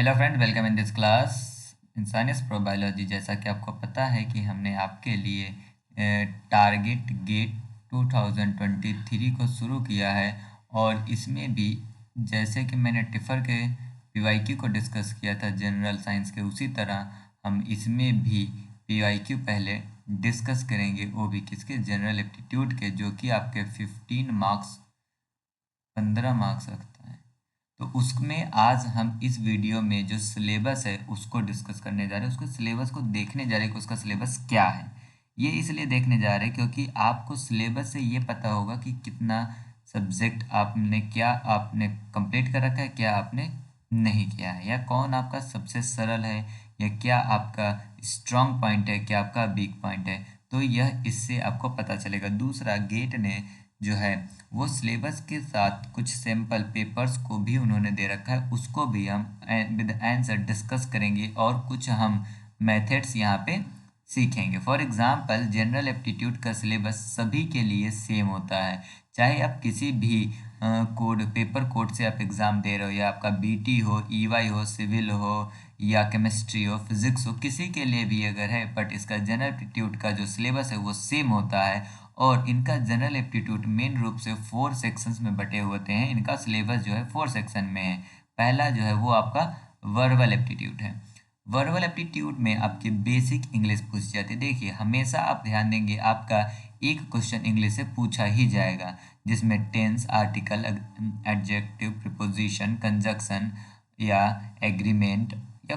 Hello friend, welcome in this class इंसानियत प्रोबायोलॉजी। जैसा कि आपको पता है कि हमने आपके लिए टारगेट गेट 2023 को शुरू किया है। और इसमें भी जैसे कि मैंने टिफ़र के पीवाईक्यू को डिस्कस किया था जनरल साइंस के, उसी तरह हम इसमें भी पीवाईक्यू पहले डिस्कस करेंगे, वो भी किसके, जनरल एप्टीट्यूड के, जो कि आपके 15 मार्क्स रखता है। तो उसमें आज हम इस वीडियो में जो सिलेबस है उसको डिस्कस करने जा रहे हैं। उसको सिलेबस को देखने जा रहे हैं कि उसका सिलेबस क्या है। ये इसलिए देखने जा रहे हैं क्योंकि आपको सिलेबस से ये पता होगा कि कितना सब्जेक्ट आपने आपने कंप्लीट कर रखा है, क्या आपने नहीं किया है, या कौन आपका सबसे सरल है, या क्या आपका स्ट्रॉन्ग पॉइंट है, क्या आपका वीक पॉइंट है। तो यह इससे आपको पता चलेगा। दूसरा, गेट ने जो है वो सिलेबस के साथ कुछ सैम्पल पेपर्स को भी उन्होंने दे रखा है, उसको भी हम विद आंसर डिस्कस करेंगे और कुछ हम मेथड्स यहाँ पे सीखेंगे। फॉर एग्जांपल, जनरल एप्टीट्यूड का सिलेबस सभी के लिए सेम होता है। चाहे आप किसी भी पेपर कोड से आप एग्ज़ाम दे रहे हो, या आपका बीटी हो, ईवाई हो, सिविल हो, या केमिस्ट्री हो, फिजिक्स हो, किसी के लिए भी अगर है, बट इसका जनरल एप्टीट्यूड का जो सिलेबस है वो सेम होता है। और इनका जनरल एप्टीट्यूड मेन रूप से 4 सेक्शंस में बटे होते हैं। इनका सिलेबस जो है 4 सेक्शन में है। पहला जो है वो आपका वर्बल एप्टीट्यूड है। वर्बल एप्टीट्यूड में आपकी बेसिक इंग्लिश पूछी जाती है। देखिए, हमेशा आप ध्यान देंगे, आपका एक क्वेश्चन इंग्लिश से पूछा ही जाएगा, जिसमें tense, article, adjective, preposition, conjunction या एग्रीमेंट, या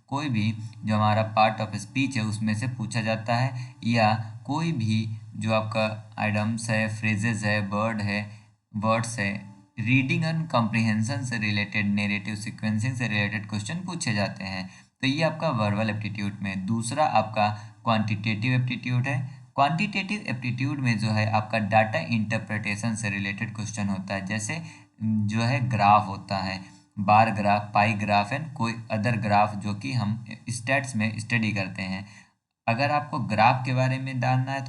कोई भी जो हमारा पार्ट ऑफ स्पीच है उसमें से पूछा जाता है, या कोई भी जो आपका आइडम्स है, फ्रेजेस है, वर्ड्स है, रीडिंग एंड कॉम्प्रिहेंशन से रिलेटेड, नेरेटिव सीक्वेंसिंग से रिलेटेड क्वेश्चन पूछे जाते हैं। तो ये आपका वर्बल एप्टीट्यूड में। दूसरा आपका क्वांटिटेटिव एप्टीट्यूड है। क्वांटिटेटिव एप्टीट्यूड में जो है आपका डाटा इंटरप्रिटेशन से रिलेटेड क्वेश्चन होता है। जैसे जो है ग्राफ होता है, bar graph, pi graph and कोई अदर ग्राफ, जो कि हम स्टैट्स में स्टडी करते हैं। अगर आपको ग्राफ के बारे में जानना है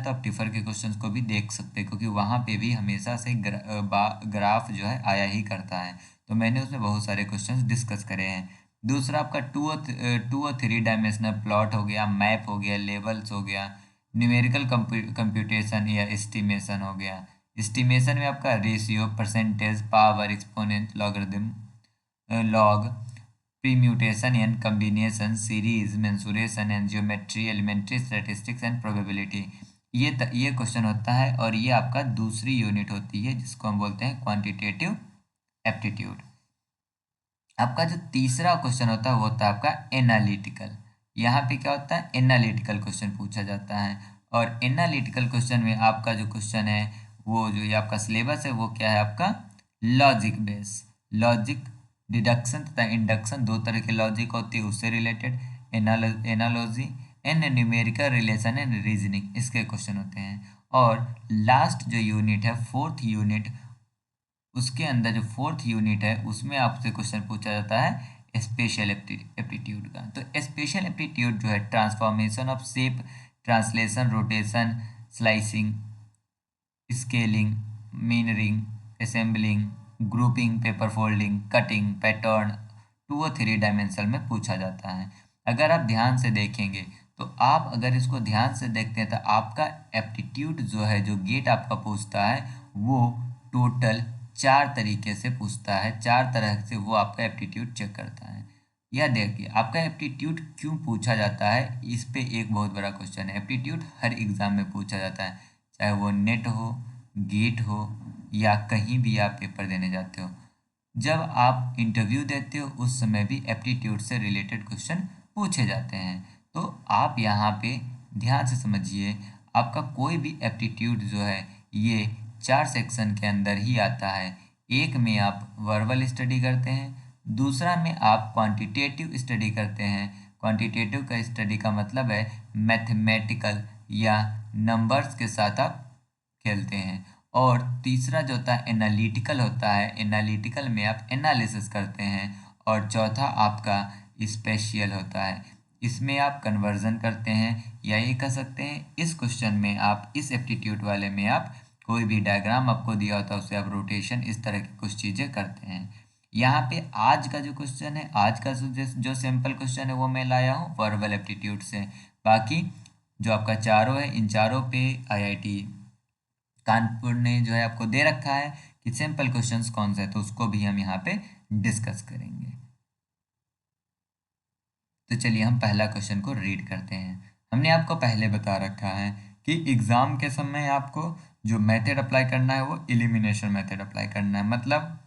तो आप टिफर के क्वेश्चंस को भी देख सकते हैं, क्योंकि वहाँ पे भी हमेशा से ग्राफ जो है आया ही करता है। तो मैंने उसमें बहुत सारे क्वेश्चंस डिस्कस करे हैं। दूसरा आपका टू और थ्री डायमेंशनल प्लॉट हो गया, मैप हो गया, लेवल्स हो गया, न्यूमेरिकल कंप्यूटेशन या एस्टिमेशन हो गया। एस्टिमेशन में आपका ratio, percentage, power, exponent, log, permutation and combination, series, mensuration and geometry, elementary statistics and probability. ये क्वेश्चन होता है, और ये आपका दूसरी यूनिट होती है जिसको हम बोलते हैं क्वांटिटेटिव एप्टीट्यूड। आपका जो तीसरा क्वेश्चन होता है वो होता है आपका एनालिटिकल। यहाँ पे क्या होता है, एनालिटिकल क्वेश्चन पूछा जाता है। और एनालिटिकल क्वेश्चन में आपका जो क्वेश्चन है, वो जो ये आपका सिलेबस है वो क्या है आपका, लॉजिक बेस। लॉजिक, डिडक्शन तथा इंडक्शन, दो तरह की लॉजिक होती है, उससे related analogy and numerical relation and reasoning, इसके क्वेश्चन होते हैं। और लास्ट जो यूनिट है, फोर्थ यूनिट, उसके अंदर जो फोर्थ यूनिट है उसमें आपसे क्वेश्चन पूछा जाता है स्पेशल एप्टीट्यूड का। तो स्पेशल एप्टीट्यूड जो है transformation of shape, translation, rotation, slicing, scaling, mirroring, assembling, grouping, paper folding, cutting, pattern, 2 और 3 डायमेंशन में पूछा जाता है। अगर आप ध्यान से देखेंगे तो आप अगर इसको ध्यान से देखते हैं तो आपका एप्टीट्यूड जो है, जो गेट आपका पूछता है, वो टोटल 4 तरीके से पूछता है। 4 तरह से वो आपका एप्टीट्यूड चेक करता है। यह देखिए, आपका एप्टीट्यूड क्यों पूछा जाता है, इस पे एक बहुत बड़ा क्वेश्चन है। एप्टीट्यूड हर एग्ज़ाम में पूछा जाता है, चाहे वो नेट हो, गेट हो, या कहीं भी आप पेपर देने जाते हो। जब आप इंटरव्यू देते हो उस समय भी एप्टीट्यूड से रिलेटेड क्वेश्चन पूछे जाते हैं। तो आप यहाँ पे ध्यान से समझिए, आपका कोई भी एप्टीट्यूड जो है ये 4 सेक्शन के अंदर ही आता है। एक में आप वर्बल स्टडी करते हैं, दूसरा में आप क्वांटिटेटिव स्टडी करते हैं। क्वांटिटेटिव का स्टडी का मतलब है मैथमेटिकल या नंबर्स के साथ आप खेलते हैं। और तीसरा जो होता है एनालिटिकल होता है, एनालिटिकल में आप एनालिसिस करते हैं। और चौथा आपका स्पेशियल होता है, इसमें आप कन्वर्जन करते हैं, या ये कह सकते हैं इस क्वेश्चन में आप, इस एप्टीट्यूड वाले में आप कोई भी डायग्राम आपको दिया होता है उससे आप रोटेशन, इस तरह की कुछ चीज़ें करते हैं। यहाँ पे आज का जो क्वेश्चन है, आज का जो सिंपल क्वेश्चन है वो मैं लाया हूँ वर्बल एप्टीट्यूड से। बाकी जो आपका चारों है, इन चारों पे आईआईटी कानपुर ने जो है आपको दे रखा है कि सिंपल क्वेश्चंस कौन सा है, तो उसको भी हम यहाँ पे डिस्कस करेंगे। तो चलिए हम पहला क्वेश्चन को रीड करते हैं। हमने आपको पहले बता रखा है कि एग्जाम के समय आपको जो मेथड अप्लाई करना है वो एलिमिनेशन मेथड अप्लाई करना है, मतलब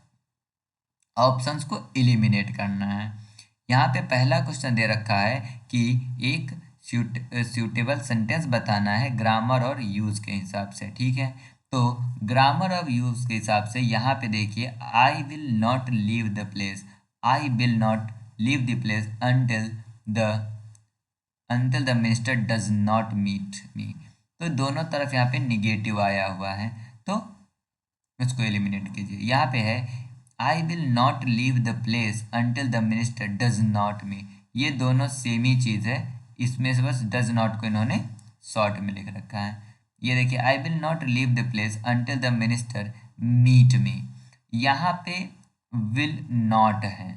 ऑप्शंस को एलिमिनेट करना है। यहाँ पे पहला क्वेश्चन दे रखा है कि एक सूटेबल सेंटेंस बताना है ग्रामर और यूज के हिसाब से, ठीक है। तो ग्रामर और यूज के हिसाब से यहाँ पे देखिए, I will not leave the place, I will not leave the place the minister does not meet me. तो दोनों तरफ यहाँ पे निगेटिव आया हुआ है, तो इसको एलिमिनेट कीजिए। यहाँ पे है आई will not leave the place until the minister does not me, ये दोनों सेम ही चीज़ है, इसमें से बस डज नॉट को इन्होंने शॉर्ट में लिख रखा है। ये देखिए, I will not leave the place until the minister meet me, यहाँ पे विल नॉट है,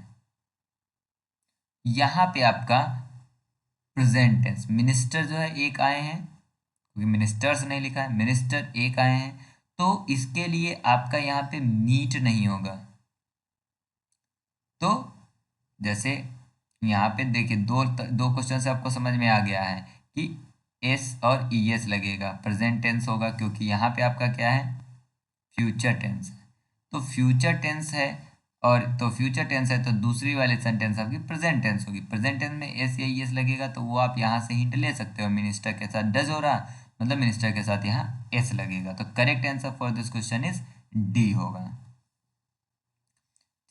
यहाँ पे आपका प्रेजेंट टेंस, मिनिस्टर जो है एक आए हैं, क्योंकि मिनिस्टर्स नहीं लिखा है, मिनिस्टर एक आए हैं, तो इसके लिए आपका यहाँ पे मीट नहीं होगा। तो जैसे यहाँ पे देखिए, दो क्वेश्चन से आपको समझ में आ गया है कि एस और ई एस लगेगा, प्रेजेंट टेंस होगा, क्योंकि यहाँ पे आपका क्या है, फ्यूचर टेंस है। तो फ्यूचर टेंस है, और तो फ्यूचर टेंस है तो दूसरी वाली सेंटेंस आपकी प्रेजेंट टेंस होगी। प्रेजेंट टेंस में एस या ई एस लगेगा, तो वो आप यहाँ से हिंट ले सकते हो, मिनिस्टर के साथ डज हो रहा, मतलब मिनिस्टर के साथ यहाँ एस लगेगा। तो correct answer for this question is D होगा।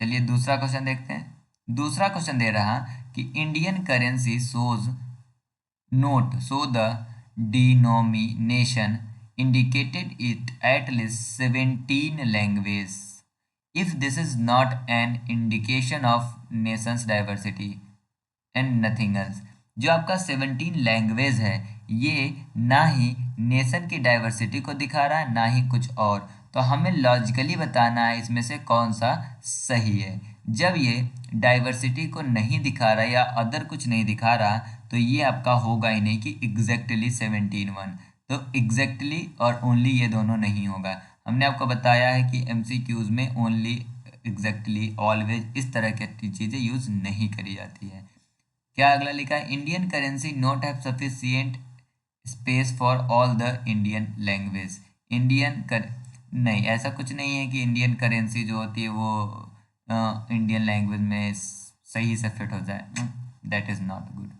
चलिए दूसरा क्वेश्चन देखते हैं। दूसरा क्वेश्चन दे रहा कि Indian currency shows note so the denomination indicated it at least 17 languages if this is not an indication of nation's diversity and nothing else। जो आपका 17 लैंग्वेज है, ये ना ही नेशन की डाइवर्सिटी को दिखा रहा है ना ही कुछ और, तो हमें लॉजिकली बताना है इसमें से कौन सा सही है। जब ये डाइवर्सिटी को नहीं दिखा रहा या अदर कुछ नहीं दिखा रहा, तो ये आपका होगा ही नहीं कि एग्जैक्टली 17 तो एग्जैक्टली और ओनली ये दोनों नहीं होगा। हमने आपको बताया है कि एमसीक्यूज में ओनली, एग्जैक्टली, ऑलवेज इस तरह की चीज़ें यूज़ नहीं करी जाती है। क्या अगला लिखा है, Indian currency not have sufficient space for all the Indian language. नहीं, ऐसा कुछ नहीं है कि इंडियन करेंसी जो होती है वो इंडियन लैंग्वेज में सही से फिट हो जाए, दैट इज़ नॉट गुड।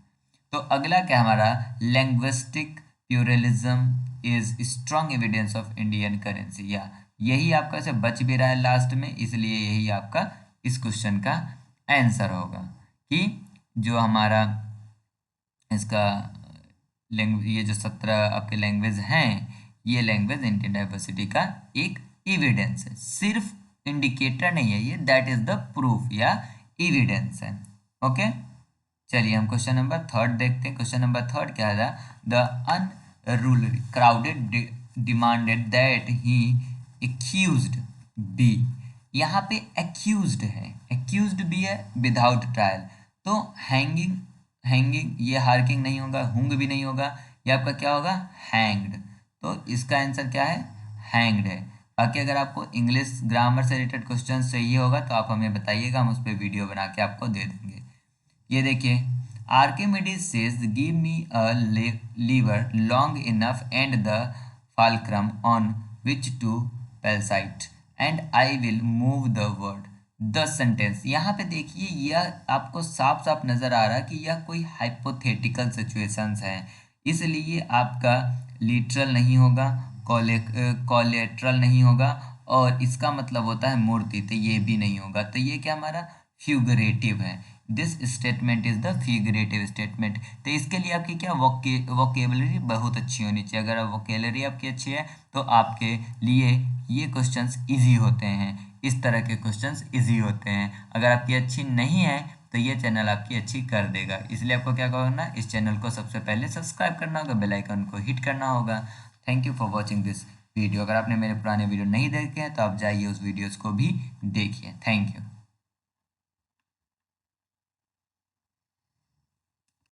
तो अगला क्या हमारा, linguistic pluralism is strong evidence of Indian currency, या यही आपका से बच भी रहा है लास्ट में, इसलिए यही आपका इस क्वेश्चन का आंसर होगा कि जो हमारा इसका ये जो 17 आपके लैंग्वेज हैं, ये लैंग्वेज इंडियन डाइवर्सिटी का एक एविडेंस है, सिर्फ इंडिकेटर नहीं है ये, दैट इज द प्रूफ या एविडेंस है। ओके, चलिए हम क्वेश्चन नंबर 3 देखते हैं। क्वेश्चन नंबर 3 क्या है, the unruly crowded demanded that he accused be, यहाँ पे एक्यूज्ड है, एक्यूज्ड बी है विदाउट ट्रायल, तो हैंगिंग ये हार्किंग नहीं होगा, हुंग भी नहीं होगा, ये आपका क्या होगा, हैंग्ड। तो इसका आंसर क्या है, हैंग्ड है। बाकी अगर आपको इंग्लिश ग्रामर से रिलेटेड क्वेश्चन चाहिए होगा तो आप हमें बताइएगा, हम उस पर वीडियो बना के आपको दे देंगे। ये देखिए, Archimedes says give me a lever long enough and the fulcrum on which to place it and I will move the word the sentence. यहाँ पे देखिए, यह आपको साफ साफ नजर आ रहा है कि यह कोई हाइपोथेटिकल सिचुएशंस है, इसलिए आपका लिटरल नहीं होगा, कोलेट्रल नहीं होगा, और इसका मतलब होता है मूर्ति, तो ये भी नहीं होगा, तो ये क्या हमारा फ्यूगरेटिव है। This statement is the figurative statement. तो इसके लिए आपकी क्या वोकेबलरी बहुत अच्छी होनी चाहिए। अगर वोकेबलरी आपकी अच्छी है तो आपके लिए ये क्वेश्चंस इजी होते हैं, इस तरह के क्वेश्चंस इजी होते हैं। अगर आपकी अच्छी नहीं है तो ये चैनल आपकी अच्छी कर देगा, इसलिए आपको क्या करना, इस चैनल को सबसे पहले सब्सक्राइब करना होगा, बेल आइकन को हिट करना होगा। Thank you for watching this video. अगर आपने मेरे पुराने वीडियो नहीं देखे हैं तो आप जाइए उस वीडियोज़ को भी देखिए। Thank you.